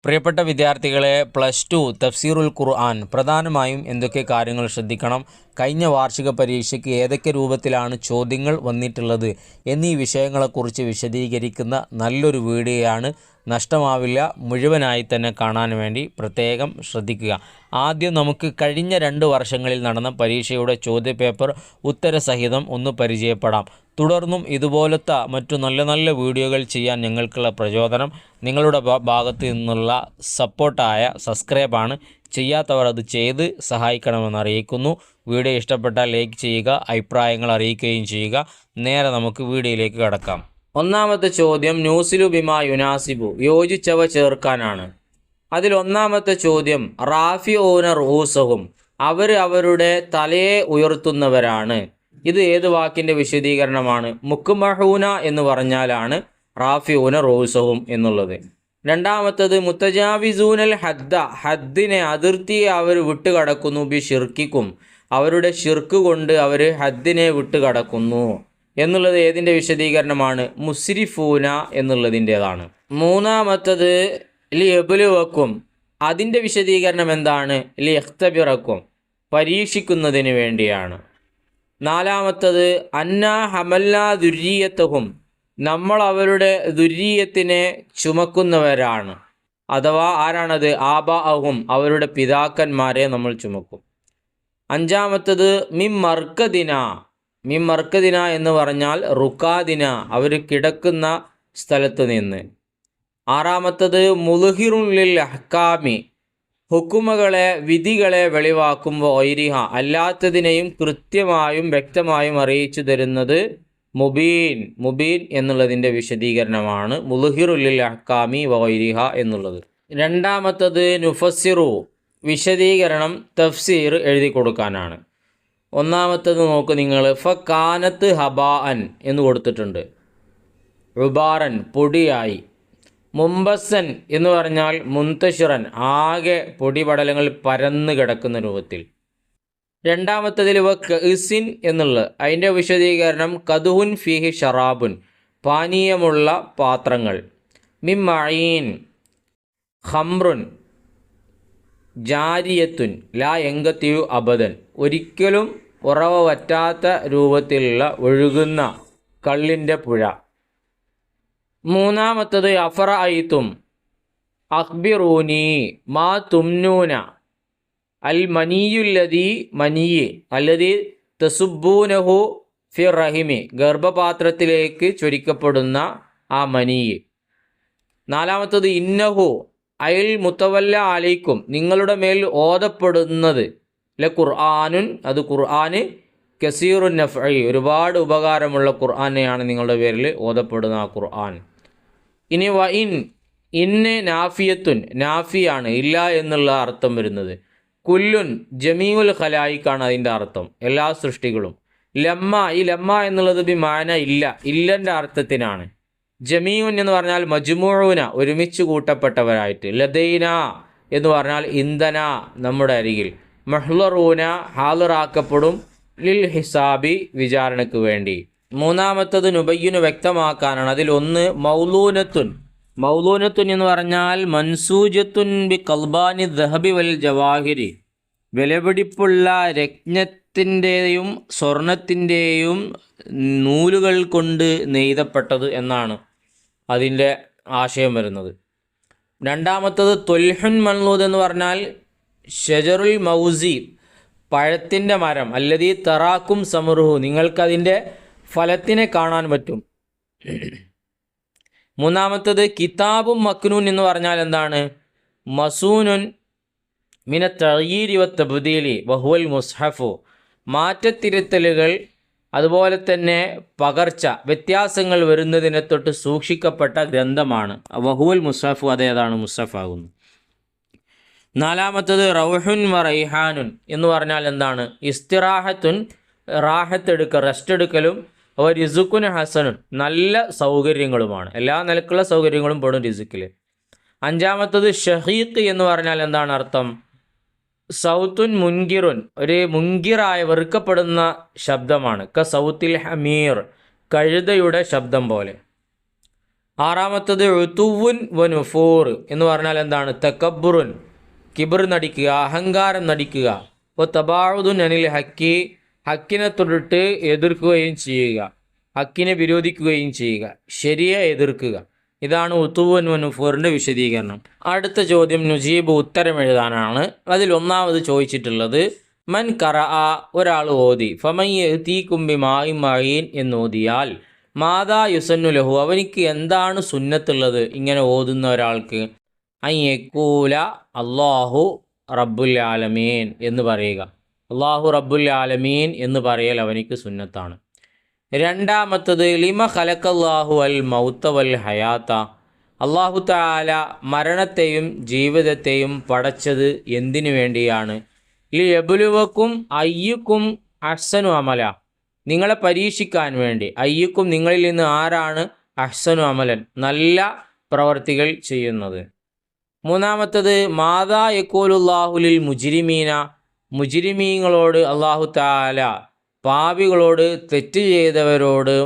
പ്രിയപ്പെട്ട വിദ്യാർത്ഥികളെ, +2 തഫ്സീറുൽ ഖുർആൻ പ്രധാനമായും എന്തൊക്കെ കാര്യങ്ങൾ ശ്രദ്ധിക്കണം, കഴിഞ്ഞ വാർഷിക പരീക്ഷയ്ക്ക് ഏതൊക്കെ രൂപത്തിലാണ് ചോദ്യങ്ങൾ വന്നിട്ടുള്ളത് എന്നീ വിഷയങ്ങളെക്കുറിച്ച് വിശദീകരിക്കുന്ന നല്ലൊരു വീഡിയോയാണ്. നഷ്ടമാവില്ല, മുഴുവനായി തന്നെ കാണാൻ വേണ്ടി പ്രത്യേകം ശ്രദ്ധിക്കുക. ആദ്യം നമുക്ക് കഴിഞ്ഞ 2 വർഷങ്ങളിൽ നടന്ന പരീക്ഷയുടെ ചോദ്യപേപ്പർ ഉത്തരസഹിതം ഒന്ന് പരിചയപ്പെടാം. തുടർന്നും ഇതുപോലത്തെ മറ്റു നല്ല നല്ല വീഡിയോകൾ ചെയ്യാൻ ഞങ്ങൾക്കുള്ള പ്രചോദനം നിങ്ങളുടെ ഭാഗത്തു നിന്നുള്ള സപ്പോർട്ടായ സബ്സ്ക്രൈബാണ്. ചെയ്യാത്തവർ അത് ചെയ്ത് സഹായിക്കണമെന്ന് അറിയിക്കുന്നു. വീഡിയോ ഇഷ്ടപ്പെട്ടാൽ ലൈക്ക് ചെയ്യുക, അഭിപ്രായങ്ങൾ അറിയിക്കുകയും ചെയ്യുക. നേരെ നമുക്ക് വീഡിയോയിലേക്ക് കടക്കാം. ഒന്നാമത്തെ ചോദ്യം ന്യൂസിലു ബിമാ യുനാസിബു, യോജിച്ചവ ചേർക്കാനാണ്. അതിൽ ഒന്നാമത്തെ ചോദ്യം റാഫിഊന റൂസഹും, അവരുടെ തലയെ ഉയർത്തുന്നവരാണ്. ഇത് ഏത് വാക്കിൻ്റെ വിശദീകരണമാണ്? മുക്മഹൂന എന്ന് പറഞ്ഞാലാണ് റാഫിഊന റൂസഹും എന്നുള്ളത്. രണ്ടാമത്തത് മുത്തജാവിസൂനൽ ഹദ്ദ, ഹദ്ദിനെ അതിർത്തിയെ അവർ വിട്ടുകടക്കുന്നു. ബി ഷിർക്കിക്കും, അവരുടെ ഷിർക്ക് കൊണ്ട് അവർ ഹദ്ദിനെ വിട്ടുകടക്കുന്നു എന്നുള്ളത് ഏതിൻ്റെ വിശദീകരണമാണ്? മുസ്രിഫൂന എന്നുള്ളതിൻ്റേതാണ്. മൂന്നാമത്തത് ലി എബുലുവക്കും, അതിൻ്റെ വിശദീകരണം എന്താണ്? ലി എഖ്തബിറക്കും, പരീക്ഷിക്കുന്നതിന് വേണ്ടിയാണ്. നാലാമത്തത് അന്നാ ഹമല്ലാ ദുര്രിയത്തഹും, നമ്മൾ അവരുടെ ദുര്രിയത്തിനെ ചുമക്കുന്നവരാണ്. അഥവാ ആരാണത്? ആബാഅഹും, അവരുടെ പിതാക്കന്മാരെ നമ്മൾ ചുമക്കും. അഞ്ചാമത്തത് മിം മർക്കദിന എന്ന് പറഞ്ഞാൽ റുക്കാദിന, അവർ കിടക്കുന്ന സ്ഥലത്ത് നിന്ന്. ആറാമത്തത് മുൽഹിറുൻ ലിൽ അഹ്കാമി, ഹുക്കുമകളെ വിധികളെ വെളിവാക്കുമ്പോൾ ഒയ്രിഹ, അല്ലാത്തതിനെയും കൃത്യമായും വ്യക്തമായും അറിയിച്ചു തരുന്നത് മുബീൻ എന്നുള്ളതിൻ്റെ വിശദീകരണമാണ് മുൽഹിറുൻ ലിൽ അഹ്കാമി വൊയ്രിഹ എന്നുള്ളത്. രണ്ടാമത്തത് നുഫസ്സിറു, വിശദീകരണം തഫ്സീർ എഴുതി കൊടുക്കാനാണ്. ഒന്നാമത്തത് നോക്ക് നിങ്ങൾ, ഫകാനത്ത് ഹബാഅൻ എന്ന് കൊടുത്തിട്ടുണ്ട്, ഉബാറൻ പൊടിയായി. മുംബസൻ എന്ന് പറഞ്ഞാൽ മുന്തഷിറൻ, ആകെ പൊടിപടലങ്ങൾ പരന്ന് കിടക്കുന്ന രൂപത്തിൽ. രണ്ടാമത്തതിൽ വക്ഇസിൻ എന്നുള്ളത്, അതിൻ്റെ വിശദീകരണം കദുഹുൻ ഫീഹി ഷറാബുൻ, പാനീയമുള്ള പാത്രങ്ങൾ. മിമ്മഈൻ ഖംറുൻ ജാരിയത്തുൻ ലാ യങ്കത്തിയു അബദൻ, ഒരിക്കലും ഉറവ വറ്റാത്ത രൂപത്തിലുള്ള ഒഴുകുന്ന കള്ളിൻ്റെ പുഴ. മൂന്നാമത്തത് അഫറഅയ്തും അഖ്ബിറൂനി മാ തുംനൂന അൽ മനിയുല്ലദീ മനിയ് അല്ലദീ തസുബ്ബൂനഹു ഫി റഹിമി, ഗർഭപാത്രത്തിലേക്ക് ചൊരിക്കപ്പെടുന്ന ആ മനിയ്. നാലാമത്തത് ഇന്നഹു അയൽ മുത്തവല്ല അലൈക്കും, നിങ്ങളുടെ മേൽ ഓതപ്പെടുന്നത് ഖുർആനുൻ, അത് ഖുർആന് കസീറുൻ നഫ്ഇ, ഒരുപാട് ഉപകാരമുള്ള ഖുർആനെയാണ് നിങ്ങളുടെ പേരിൽ ഓതപ്പെടുന്ന ആ ഖുർആൻ. ഇനി ഇന്ന് നാഫിയത്തുൻ, നാഫിയാണ്, ഇല്ല എന്നുള്ള അർത്ഥം വരുന്നത്. കുല്ലുൻ ജമീഉൽ ഖലായിക്കാണ് അതിൻ്റെ അർത്ഥം, എല്ലാ സൃഷ്ടികളും. ലമ്മ, ഈ ലമ്മ എന്നുള്ളത് ബിമാന ഇല്ലൻ്റെ അർത്ഥത്തിനാണ്. ജമീഉൻ എന്ന് പറഞ്ഞാൽ മജ്മൂഊന, ഒരുമിച്ച് കൂട്ടപ്പെട്ടവരായിട്ട്. ലദൈന എന്ന് പറഞ്ഞാൽ ഇന്ധന, നമ്മുടെ അരികിൽ. മഹ്ലറൂന, ഹാളിറാക്കപ്പെടും. ലിൽ ഹിസാബി, വിചാരണയ്ക്ക് വേണ്ടി. മൂന്നാമത്തത് നുബയ്യനു, വ്യക്തമാക്കാനാണ്. അതിലൊന്ന് മൗലൂനത്തുൻ എന്ന് പറഞ്ഞാൽ മൻസൂജത്തുൻ ബി കൽബാനി ദഹബി വൽ ജവാഹിരി, വിലപിടിപ്പുള്ള രത്നത്തിൻ്റെയും സ്വർണത്തിൻ്റെയും നൂലുകൾ കൊണ്ട് നെയ്തപ്പെട്ടത് എന്നാണ് അതിൻ്റെ ആശയം വരുന്നത്. രണ്ടാമത്തത് തൊൽഹുൻ മൻലൂദ് എന്ന് പറഞ്ഞാൽ ഷജറുൽ മൗസി, പഴത്തിൻ്റെ മരം. അല്ലദീ തറാക്കും സമറുഹു, നിങ്ങൾക്കതിൻ്റെ ഫലത്തിനെ കാണാൻ പറ്റും. മൂന്നാമത്തത് കിതാബും മക്നൂൻ എന്ന് പറഞ്ഞാൽ എന്താണ്? മസൂനുൻ മിന തഗ്യീരി വ തബ്ദീലി വഹുവൽ മുസ്ഹഫു, മാറ്റത്തിരുത്തലുകൾ അതുപോലെ തന്നെ പകർച്ച, വ്യത്യാസങ്ങൾ വരുന്നതിനെ തൊട്ട് സൂക്ഷിക്കപ്പെട്ട ഗ്രന്ഥമാണ്. വഹുവൽ മുസ്ഹഫു, അതേതാണ് മുസ്ഹഫാകുന്നു. നാലാമത്തത് റൗഹുൻ വ റൈഹാനുൻ എന്ന് പറഞ്ഞാൽ എന്താണ്? ഇസ്തിറാഹത്തുൻ, റാഹത്തെടുക്കൽ, റെസ്റ്റ് എടുക്കലും. റിസുക്കുൻ ഹസനുൻ, നല്ല സൗകര്യങ്ങളുമാണ്, എല്ലാ നിലക്കുള്ള സൗകര്യങ്ങളും പെടും റിസുക്കിൽ. അഞ്ചാമത്തത് ഷഹീഖ് എന്ന് പറഞ്ഞാൽ എന്താണ് അർത്ഥം? സൗത്തുൻ മുൻകിറുൻ, ഒരു മുൻകിറായ വെറുക്കപ്പെടുന്ന ശബ്ദമാണ്. ക സൗത്തിൽ ഹമീർ, കഴുതയുടെ ശബ്ദം പോലെ. ആറാമത്തത് ഉതുവുൻ വനുഫൂർ എന്ന് പറഞ്ഞാൽ എന്താണ്? തക്കബുറുൻ, കിബർ നടിക്കുക, അഹങ്കാരം നടിക്കുക. അപ്പോൾ തബാഉദുൻ അനിൽ ഹക്കി, ഹക്കിനെ തൊട്ടിട്ട് എതിർക്കുകയും ചെയ്യുക, ഹക്കിനെ വിരോധിക്കുകയും ചെയ്യുക, ശരിയെ എതിർക്കുക. ഇതാണ് ഉതുവുൻ വനുഫൂറിൻ്റെ വിശദീകരണം. അടുത്ത ചോദ്യം നുജീബ് ഉത്തരം എഴുതാനാണ്. അതിൽ ഒന്നാമത് ചോദിച്ചിട്ടുള്ളത് മൻ ഖറഅ, ഒരാൾ ഓതി, ഫമൻ യഅ്തീകും ബിമാഇൻ മഈൻ എന്ന് ഓതിയാൽ മാതാ യുസന്നു ലഹു, അവനിക്ക് എന്താണ് സുന്നത്തുള്ളത് ഇങ്ങനെ ഓതുന്ന ഒരാൾക്ക്? അൻ യഖൂല അല്ലാഹു റബ്ബുൽ ആലമീൻ എന്ന് പറയുക. അല്ലാഹു റബ്ബുൽ ആലമീൻ എന്ന് പറയൽ അവനിക്ക് സുന്നത്താണ്. രണ്ടാമത്തത് ലിമ ഖലഖല്ലാഹു അൽ മൗത വൽ ഹയാത്ത, അല്ലാഹു തആല മരണത്തെയും ജീവിതത്തെയും പടച്ചത് എന്തിനു വേണ്ടിയാണ്? ലിയബ്ലുവക്കും അയ്യുക്കും അഹ്സനു അമല, നിങ്ങളെ പരീക്ഷിക്കാൻ വേണ്ടി. അയ്യുക്കും, നിങ്ങളിൽ നിന്ന് ആരാണ് അഹ്സനു അമലൻ, നല്ല പ്രവർത്തികൾ ചെയ്യുന്നത്. മൂന്നാമത്തത് മാതാ യഖൂലുല്ലാഹുലിൽ മുജ്രിമീന, മുജ്രിമീങ്ങളോട് അല്ലാഹു തആല, പാപികളോട്, തെറ്റ് ചെയ്തവരോട്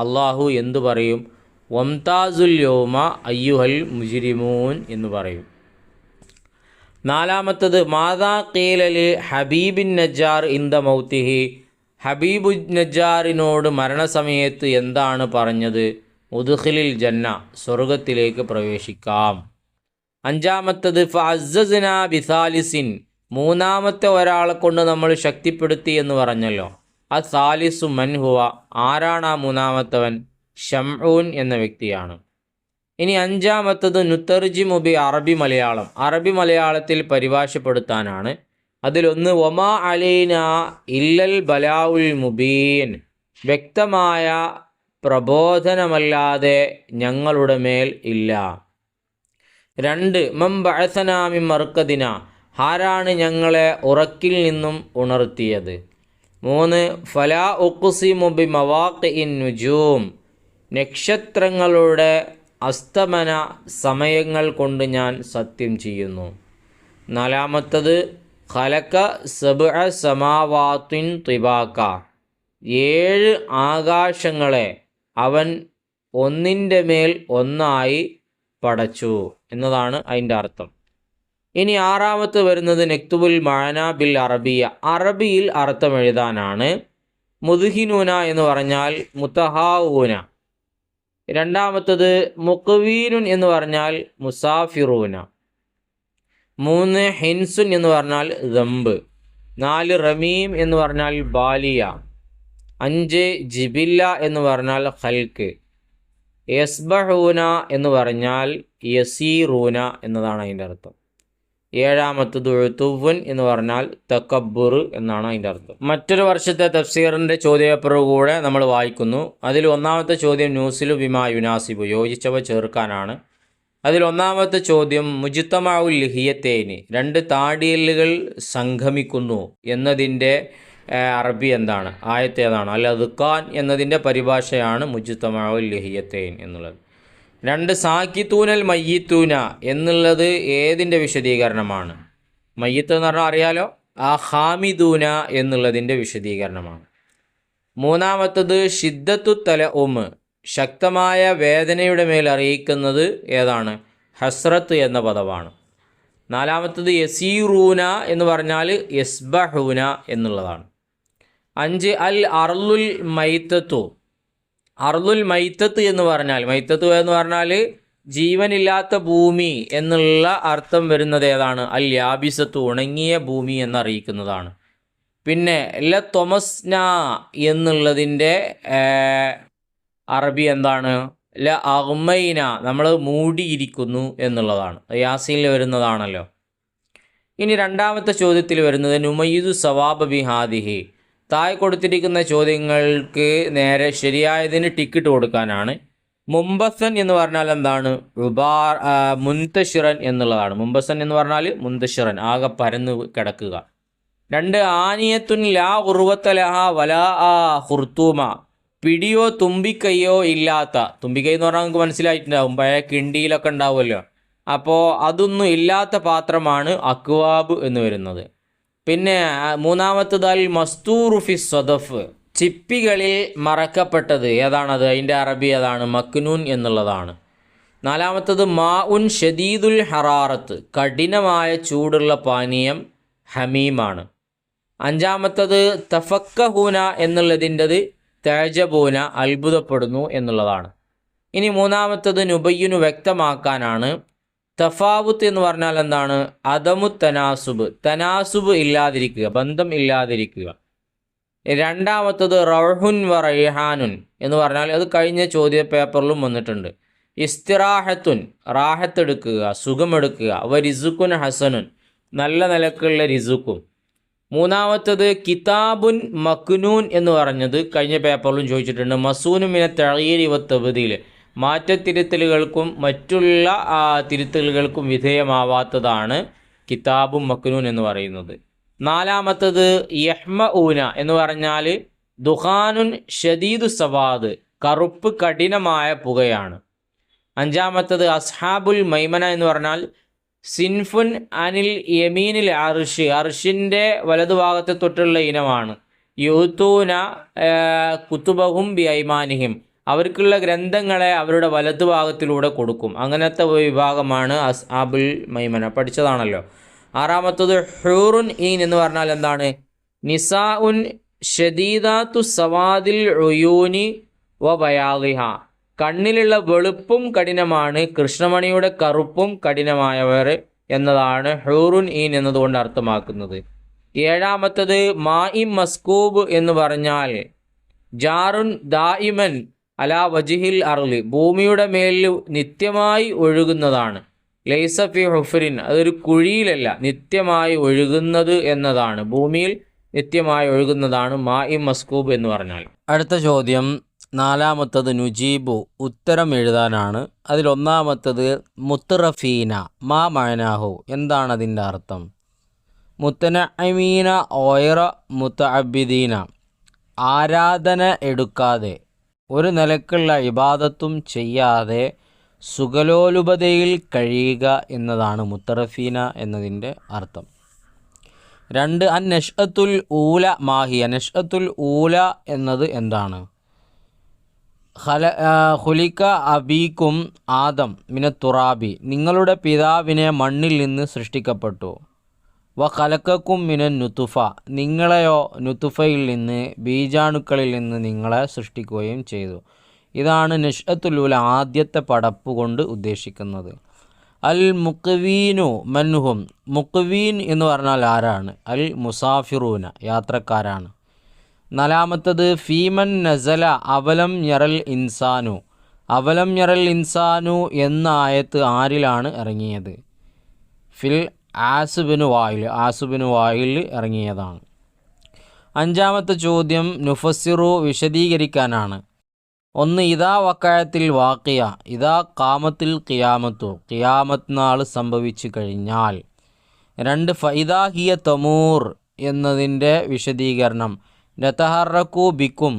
അല്ലാഹു എന്തു പറയും? വംതാസുൽ യൗമ അയ്യുഹൽ മുജ്രിമൂൻ എന്ന് പറയും. നാലാമത്തത് മാതാ ഖീലലി ഹബീബിൻ നജ്ജാർ ഇന്ദ മൗത്തിഹി, ഹബീബു നജ്ജാറിനോട് മരണസമയത്ത് എന്താണ് പറഞ്ഞത്? ഉദ്ഖിലിൽ ജന്ന, സ്വർഗത്തിലേക്ക് പ്രവേശിക്കാം. അഞ്ചാമത്തത് ഫഅസ്സസ്നാ ബിസാലിസിൻ, മൂന്നാമത്തെ ഒരാളെ കൊണ്ട് നമ്മൾ ശക്തിപ്പെടുത്തി എന്ന് പറഞ്ഞല്ലോ. അസാലിസു മൻ ഹുവ, ആരാണ് ആ മൂന്നാമത്തവൻ? ഷംഊൻ എന്ന വ്യക്തിയാണ്. ഇനി അഞ്ചാമത്തത് നുത്തർജിമു ബി അറബി മലയാളം, അറബി മലയാളത്തിൽ പരിഭാഷപ്പെടുത്താനാണ്. അതിലൊന്ന് വമാ അലൈന ഇല്ലൽ ബലാഉൽ മുബീൻ, വ്യക്തമായ പ്രബോധനമല്ലാതെ ഞങ്ങളുടെ മേൽ ഇല്ല. രണ്ട് മം ബഅസനാ മിൻ മർക്കദിന, ആരാണ് ഞങ്ങളെ ഉറക്കിൽ നിന്നും ഉണർത്തിയത്? മൂന്ന് ഫലാ ഉഖ്സിമു ബി മവാഖിഇൻ നുജൂം, നക്ഷത്രങ്ങളുടെ അസ്തമന സമയങ്ങൾ കൊണ്ട് ഞാൻ സത്യം ചെയ്യുന്നു. നാലാമത്തത് ഖലക സബ്അ സമാവാത്തിൻ തിബാക, 7 ആകാശങ്ങളെ അവൻ ഒന്നിൻ്റെ മേൽ ഒന്നായി പടച്ചു എന്നതാണ് അതിൻ്റെ അർത്ഥം. ഇനി ആറാമത്തെ വരുന്നത് നെക്തുബുൽ മഅന ബിൽ അറബിയ, അറബിയിൽ അർത്ഥം എഴുതാനാണ്. മുദ്ഹിനൂന എന്ന് പറഞ്ഞാൽ മുത്തഹാവൂന. രണ്ടാമത്തത് മുഖവീനുൻ എന്ന് പറഞ്ഞാൽ മുസാഫിറൂന. 3 ഹിൻസുൻ എന്ന് പറഞ്ഞാൽ ദംബ്. 4 റമീം എന്ന് പറഞ്ഞാൽ ബാലിയ. 5 ജിബില്ല എന്ന് പറഞ്ഞാൽ ഖൽക്ക്. യസ്ബഹൂന എന്ന് പറഞ്ഞാൽ യസീറൂന എന്നതാണ് അതിൻ്റെ അർത്ഥം. ഏഴാമത്തത് ഉതുവ്വൻ എന്ന് പറഞ്ഞാൽ തക്കബ്ബുർ എന്നാണ് അതിൻ്റെ അർത്ഥം. മറ്റൊരു വർഷത്തെ തഫ്സീറിൻ്റെ ചോദ്യപേപ്പർ കൂടെ നമ്മൾ വായിക്കുന്നു. അതിൽ ഒന്നാമത്തെ ചോദ്യം ന്യൂസിലു ബിമാ യുനാസിബു, യോജിച്ചവ ചേർക്കാനാണ്. അതിൽ ഒന്നാമത്തെ ചോദ്യം മുജ്തമഉൽ ലിഹിയത്തൈനി, 2 താടിയല്ലുകൾ സംഗമിക്കുന്നു എന്നതിൻ്റെ അറബി എന്താണ്? ആയത്ത് ഏതാണ്? അൽ അദ്ഖാൻ എന്നതിൻ്റെ പരിഭാഷയാണ് മുജ്തമഉൽ ലിഹിയത്തൈൻ എന്നുള്ളത്. 2 സാക്കിത്തൂനൽ മയ്യിത്തൂന എന്നുള്ളത് ഏതിൻ്റെ വിശദീകരണമാണ്? മയ്യിത്ത് എന്ന് പറഞ്ഞാൽ അറിയാലോ, ആ ഹാമിദൂന എന്നുള്ളതിൻ്റെ വിശദീകരണമാണ്. മൂന്നാമത്തത് ഷിദ്ദത്തു തലഉമ്, ശക്തമായ വേദനയുടെ മേൽ അറിയിക്കുന്നത് ഏതാണ്? ഹസ്രത്ത് എന്ന പദമാണ്. നാലാമത്തത് യസീറൂന എന്ന് പറഞ്ഞാൽ യസ്ബഹൂന എന്നുള്ളതാണ്. 5 അൽ അർലുൽ മൈത്തത്തു, അർലുൽ മൈത്തത്ത് എന്ന് പറഞ്ഞാൽ, മൈത്തത്ത് എന്ന് പറഞ്ഞാൽ ജീവനില്ലാത്ത ഭൂമി എന്നുള്ള അർത്ഥം വരുന്നത് ഏതാണ്? അൽ യാബിസത്തു, ഉണങ്ങിയ ഭൂമി എന്നറിയിക്കുന്നതാണ്. പിന്നെ ല തൊമസ്ന എന്നുള്ളതിൻ്റെ അറബി എന്താണ്? ല അഗ്മൈന, നമ്മൾ മൂടിയിരിക്കുന്നു എന്നുള്ളതാണ്. യാസീനിൽ വരുന്നതാണല്ലോ. ഇനി രണ്ടാമത്തെ ചോദ്യത്തിൽ വരുന്നത് നുമയ്യിദു സവാബ ബിഹാദിഹി, താഴെ കൊടുത്തിരിക്കുന്ന ചോദ്യങ്ങൾക്ക് നേരെ ശരിയായതിന് ടിക്കറ്റ് കൊടുക്കാനാണ്. മുംബസൻ എന്ന് പറഞ്ഞാൽ എന്താണ്? മുന്തഷിറൻ എന്നുള്ളതാണ്. മുംബസൻ എന്ന് പറഞ്ഞാൽ മുന്തഷിറൻ, ആകെ പരന്ന് കിടക്കുക. 2 ആനിയത്തുൻ ലാ ഉർവത്ത ലഹ വലാ ഹുർത്തൂമ, പിടിയോ തുമ്പിക്കൈയോ ഇല്ലാത്ത, തുമ്പിക്കൈ എന്ന് പറഞ്ഞാൽ നമുക്ക് മനസ്സിലായിട്ടുണ്ടാവും, പഴയ കിണ്ടിയിലൊക്കെ ഉണ്ടാവുമല്ലോ, അപ്പോൾ അതൊന്നും ഇല്ലാത്ത പാത്രമാണ് അക്വാബ് എന്ന് വരുന്നത്. പിന്നെ മൂന്നാമത്തത് അൽ മസ്തൂറു ഫി സ്വദഫ്, ചിപ്പികളിൽ മറക്കപ്പെട്ടത് ഏതാണത്? അതിൻ്റെ അറബി ഏതാണ്? മക്നൂൻ എന്നുള്ളതാണ്. നാലാമത്തത് മാ ഉൻ ഷദീദുൽ ഹറാറത്ത്, കഠിനമായ ചൂടുള്ള പാനീയം ഹമീമാണ്. അഞ്ചാമത്തത് തഫക്കഹൂന എന്നുള്ളതിൻ്റെത് തേജബൂന, അത്ഭുതപ്പെടുന്നു എന്നുള്ളതാണ്. ഇനി മൂന്നാമത്തത് നുബയ്യുനു, വ്യക്തമാക്കാനാണ്. തഫാവുത്ത് എന്ന് പറഞ്ഞാൽ എന്താണ്? അദമു തനാസുബ്, തനാസുബ് ഇല്ലാതിരിക്കുക, ബന്ധം ഇല്ലാതിരിക്കുക. രണ്ടാമത്തത് റൗഹുൻ വ റൈഹാനുൻ എന്ന് പറഞ്ഞാൽ അത് കഴിഞ്ഞ ചോദ്യ പേപ്പറിലും വന്നിട്ടുണ്ട്. ഇസ്തിറാഹത്തുൻ, റാഹത്തെടുക്കുക, സുഖമെടുക്കുക. വ റിസുക്കുൻ ഹസനുൻ, നല്ല നിലക്കുള്ള റിസുക്കും. മൂന്നാമത്തത് കിതാബുൻ മക്നൂൻ എന്ന് പറഞ്ഞത് കഴിഞ്ഞ പേപ്പറിലും ചോദിച്ചിട്ടുണ്ട്. മസൂനു മിന തഗയീരി വ തബ്ദീൽ, മാറ്റത്തിരുത്തലുകൾക്കും മറ്റുള്ള തിരുത്തലുകൾക്കും വിധേയമാവാത്തതാണ് കിതാബും മക്നൂൻ എന്ന് പറയുന്നത്. നാലാമത്തത് യഹ്മഊന എന്ന് പറഞ്ഞാൽ ദുഖാനുൻ ഷദീദു സവാദ്, കറുപ്പ് കഠിനമായ പുകയാണ്. അഞ്ചാമത്തത് അസ്ഹാബുൽ മൈമന എന്ന് പറഞ്ഞാൽ സിൻഫുൻ അനിൽ യമീനിൽ അർഷ്, അർഷിൻ്റെ വലതുഭാഗത്തെ തൊട്ടുള്ള ഇനമാണ്. യൂത്തൂന കുത്തുബഹും ബി ഐമാനിഹിം, അവർക്കുള്ള ഗ്രന്ഥങ്ങളെ അവരുടെ വലതുഭാഗത്തിലൂടെ കൊടുക്കും. അങ്ങനത്തെ വിഭാഗമാണ് അസ്ഹാബുൽ മൈമന, പഠിച്ചതാണല്ലോ. ആറാമത്തത് ഹൂറുൻ ഈൻ എന്ന് പറഞ്ഞാൽ എന്താണ്? നിസാഉൻ ഷദീദാത്തു സവാദിൽ ഉയൂനി വ ബയാദിഹ, കണ്ണിലുള്ള വെളുപ്പും കഠിനമാണ്, കൃഷ്ണമണിയുടെ കറുപ്പും കഠിനമായവർ എന്നതാണ് ഹൂറുൻ ഈൻ എന്നതുകൊണ്ട് അർത്ഥമാക്കുന്നത്. ഏഴാമത്തത് മാഇം മസ്കൂബ് എന്ന് പറഞ്ഞാൽ ജാറുൻ ദായിമൻ അലാ വജിഹിൽ അർളി, ഭൂമിയുടെ മേലിൽ നിത്യമായി ഒഴുകുന്നതാണ്. ലൈസ ഫി ഹുഫ്രിൻ, അതൊരു കുഴിയിലല്ല, നിത്യമായി ഒഴുകുന്നത് എന്നതാണ്. ഭൂമിയിൽ നിത്യമായി ഒഴുകുന്നതാണ് മാഇം മസ്കൂബ് എന്ന് പറഞ്ഞാൽ. അടുത്ത ചോദ്യം നാലാമത്തത് നുജീബു, ഉത്തരം എഴുതാനാണ്. അതിലൊന്നാമത്തത് മുത്തറഫീന, മാ മഅനാഹു, എന്താണ് അതിൻ്റെ അർത്ഥം? മുത്തനഅമീന ഓയറ മുത്തഅബ്ബിദീന, ആരാധന എടുക്കാതെ ഒരു നിലക്കുള്ള ഇബാദത്തും ചെയ്യാതെ സുഖലോലുപതയിൽ കഴിയുക എന്നതാണ് മുത്തറഫീന എന്നതിൻ്റെ അർത്ഥം. രണ്ട്, അൻ നഷ്അത്തുൽ ഊല മാഹിയ, നഷ്അത്തുൽ ഊല എന്നത് എന്താണ്? ഖുലിക അബീക്കും ആദം മിന തുറാബി, നിങ്ങളുടെ പിതാവിനെ മണ്ണിൽ നിന്ന് സൃഷ്ടിക്കപ്പെട്ടു. വ ഖലഖക്കും മിന നുതുഫ, നിങ്ങളെയോ നുതുഫയിൽ നിന്ന്, ബീജാണുക്കളിൽ നിന്ന് നിങ്ങളെ സൃഷ്ടിക്കുകയും ചെയ്തു. ഇതാണ് നഷ്അത്തുൽ ഊല, ആദ്യത്തെ പടപ്പ് കൊണ്ട് ഉദ്ദേശിക്കുന്നത്. അൽ മുഖ്വീനു മൻഹും, മുഖ്വീൻ എന്ന് പറഞ്ഞാൽ ആരാണ്? അൽ മുസാഫിറൂന, യാത്രക്കാരാണ്. നാലാമത്തത് ഫീമൻ നസല അവലം യറൽ ഇൻസാനു, അവലം യറൽ ഇൻസാനു എന്ന ആയത്ത് ആരിലാണ് ഇറങ്ങിയത്? ഫിൽ ആസുബിന് വായിൽ, ആസുബിന് വായിൽ ഇറങ്ങിയതാണ്. അഞ്ചാമത്തെ ചോദ്യം നുഫസ്സിറു, വിശദീകരിക്കാനാണ്. ഒന്ന്, ഇതാ വക്കായത്തിൽ വാക്കിയ, ഇതാ കാമത്തിൽ ഖിയാമത്തു, ഖിയാമത്ത് നാൾ സംഭവിച്ചു കഴിഞ്ഞാൽ. രണ്ട്, ഫൈദാ ഹിയ തമൂർ എന്നതിൻ്റെ വിശദീകരണം. നതഹറക്കു ബിക്കും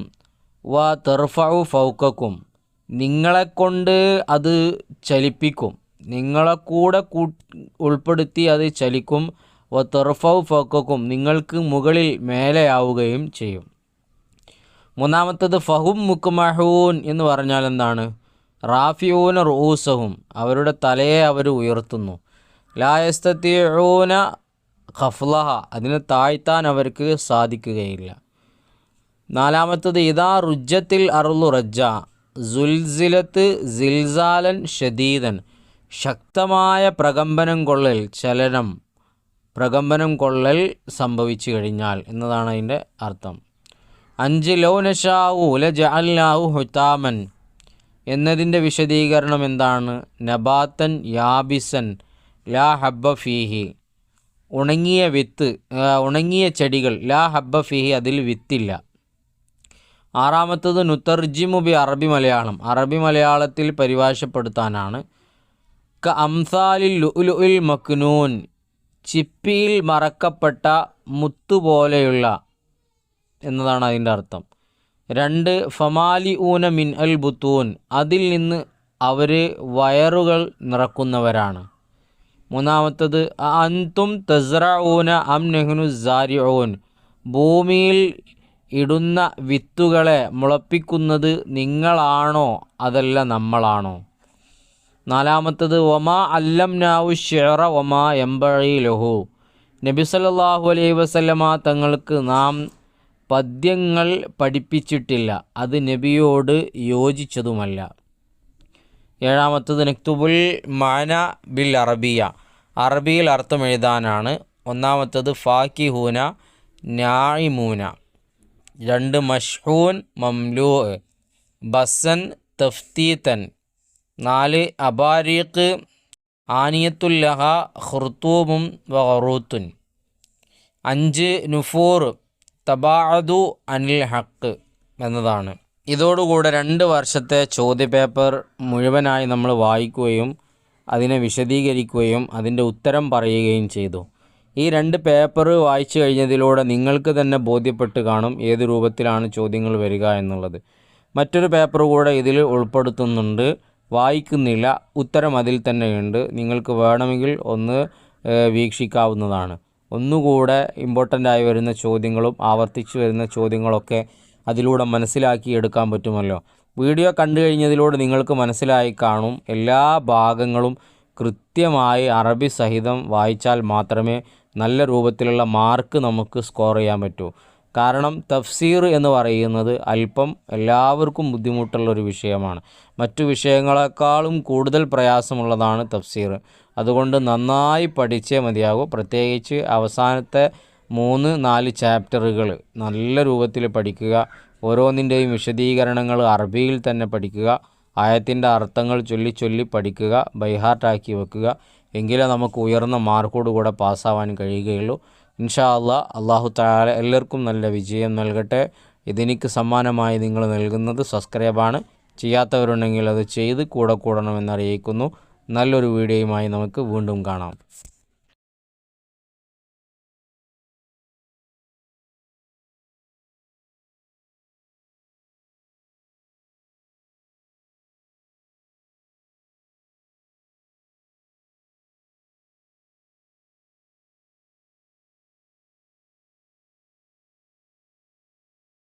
വ തർഫഉ ഫൗക്കക്കും, നിങ്ങളെക്കൊണ്ട് അത് ചലിപ്പിക്കും, നിങ്ങളെ കൂടെ ഉൾപ്പെടുത്തി അത് ചലിക്കും. വ തർഫഉ ഫൗക്കക്കും, നിങ്ങൾക്ക് മുകളിൽ മേലെയാവുകയും ചെയ്യും. മൂന്നാമത്തത് ഫഹും മുക്മഹൂൻ എന്ന് പറഞ്ഞാൽ എന്താണ്? റാഫിഊന റൂസഹും, അവരുടെ തലയെ അവർ ഉയർത്തുന്നു. ലാ യസ്തതിഊന ഖഫ്ലഹ, അതിനെ താഴ്ത്താൻ അവർക്ക് സാധിക്കുകയില്ല. നാലാമത്തത് ഇദാ റുജ്ജത്തിൽ അർളു റജ്ജ, സുൽസിലത്ത് സിൽസാലൻ ഷദീദൻ, ശക്തമായ പ്രകമ്പനം കൊള്ളൽ, ചലനം, പ്രകമ്പനം കൊള്ളൽ സംഭവിച്ചു കഴിഞ്ഞാൽ എന്നതാണ് അതിൻ്റെ അർത്ഥം. അഞ്ച്, ലൗ നശാഉ ലജഅൽനാഹു ഹുതാമൻ എന്നതിൻ്റെ വിശദീകരണം എന്താണ്? നബാത്തൻ യാബിസൻ ലാ ഹബ്ബ ഫീഹി, ഉണങ്ങിയ വിത്ത്, ഉണങ്ങിയ ചെടികൾ, ലാ ഹബ്ബ ഫീഹി, അതിൽ വിത്തില്ല. ആറാമത്തത് നുതർജിമു ബി അറബി മലയാളം, അറബി മലയാളത്തിൽ പരിഭാഷപ്പെടുത്താനാണ്. ക അംസാലിൽ ലുഅ്ലുഇൽ മക്നൂൻ, ചിപ്പിയിൽ മറക്കപ്പെട്ട മുത്തുപോലെയുള്ള എന്നതാണ് അതിൻ്റെ അർത്ഥം. രണ്ട്, ഫമാലി ഊന മിൻ അൽ ബുത്തൂൻ, അതിൽ നിന്ന് അവർ വയറുകൾ നിറക്കുന്നവരാണ്. മൂന്നാമത്തത് അൻതും തസ്റഊന അം നഹ്നു സാരിഊൻ, ഭൂമിയിൽ ഇടുന്ന വിത്തുകളെ മുളപ്പിക്കുന്നത് നിങ്ങളാണോ അതല്ല നമ്മളാണോ? നാലാമത്തത് വമാ അല്ലംനാഹു ശിഅറ വമാ യംബഗി ലഹു. നബി സല്ലല്ലാഹു അലൈഹി വസല്ലമ തങ്ങൾക്ക് നാം പദ്യങ്ങൾ പഠിപ്പിച്ചിട്ടില്ല, അത് നബിയോട് യോജിച്ചതുമല്ല. ഏഴാമത്തത് നക്തുബുൽ മാന ബിൽ അറബിയ, അറബിയിൽ അർത്ഥം എഴുതാനാണ്. ഒന്നാമത്തത് ഫാക്കിഹൂന നായിമൂന. 2 മഷ്ഹൂൻ മംലൂ ബസൻ തഫ്തീതൻ. 4 അബാരീഖ് ആനിയത്തുല്ലഹ ഖുർത്തൂമും വഗറൂത്തുൻ. 5 നുഫൂർ തബാഅദു അനിൽ ഹക്ക് എന്നതാണ്. ഇതോടുകൂടെ 2 വർഷത്തെ ചോദ്യപേപ്പർ മുഴുവനായി നമ്മൾ വായിക്കുകയും അതിനെ വിശദീകരിക്കുകയും അതിൻ്റെ ഉത്തരം പറയുകയും ചെയ്തു. ഈ 2 പേപ്പർ വായിച്ചു കഴിഞ്ഞതിലൂടെ നിങ്ങൾക്ക് തന്നെ ബോധ്യപ്പെട്ട് കാണും ഏത് രൂപത്തിലാണ് ചോദ്യങ്ങൾ വരിക എന്നുള്ളത്. മറ്റൊരു പേപ്പർ കൂടെ ഇതിൽ ഉൾപ്പെടുത്തുന്നുണ്ട്, വായിക്കുന്നില്ല, ഉത്തരം അതിൽ തന്നെയുണ്ട്. നിങ്ങൾക്ക് വേണമെങ്കിൽ ഒന്ന് വീക്ഷിക്കാവുന്നതാണ്. ഒന്നുകൂടെ ഇമ്പോർട്ടൻ്റായി വരുന്ന ചോദ്യങ്ങളും ആവർത്തിച്ച് വരുന്ന ചോദ്യങ്ങളൊക്കെ അതിലൂടെ മനസ്സിലാക്കി എടുക്കാൻ പറ്റുമല്ലോ. വീഡിയോ കണ്ടു കഴിഞ്ഞതിലൂടെ നിങ്ങൾക്ക് മനസ്സിലായി കാണും എല്ലാ ഭാഗങ്ങളും കൃത്യമായി അറബി സഹിതം വായിച്ചാൽ മാത്രമേ നല്ല രൂപത്തിലുള്ള മാർക്ക് നമുക്ക് സ്കോർ ചെയ്യാൻ പറ്റൂ. കാരണം തഫ്സീർ എന്ന് പറയുന്നത് അല്പം എല്ലാവർക്കും ബുദ്ധിമുട്ടുള്ളൊരു വിഷയമാണ്. മറ്റു വിഷയങ്ങളെക്കാളും കൂടുതൽ പ്രയാസമുള്ളതാണ് തഫ്സീർ. അതുകൊണ്ട് നന്നായി പഠിച്ചേ മതിയാകൂ. പ്രത്യേകിച്ച് അവസാനത്തെ 3-4 ചാപ്റ്ററുകൾ നല്ല രൂപത്തിൽ പഠിക്കുക. ഓരോന്നിൻ്റെയും വിശദീകരണങ്ങൾ അറബിയിൽ തന്നെ പഠിക്കുക. ആയത്തിൻ്റെ അർത്ഥങ്ങൾ ചൊല്ലി പഠിക്കുക, ബൈഹാർട്ടാക്കി വെക്കുക. എങ്കിലേ നമുക്ക് ഉയർന്ന മാർക്കോടുകൂടെ പാസ്സാവാൻ കഴിയുകയുള്ളൂ. ഇൻഷാ അല്ലാഹ്, അല്ലാഹു തആല എല്ലാവർക്കും നല്ല വിജയം നൽകട്ടെ. ഇതെനിക്ക് സമ്മാനമായി നിങ്ങൾ നൽകുന്നത് സബ്സ്ക്രൈബാണ്. ചെയ്യാത്തവരുണ്ടെങ്കിൽ അത് ചെയ്ത് കൂടെ കൂടണമെന്ന് അറിയിക്കുന്നു. നല്ലൊരു വീഡിയോയുമായി നമുക്ക് വീണ്ടും കാണാം.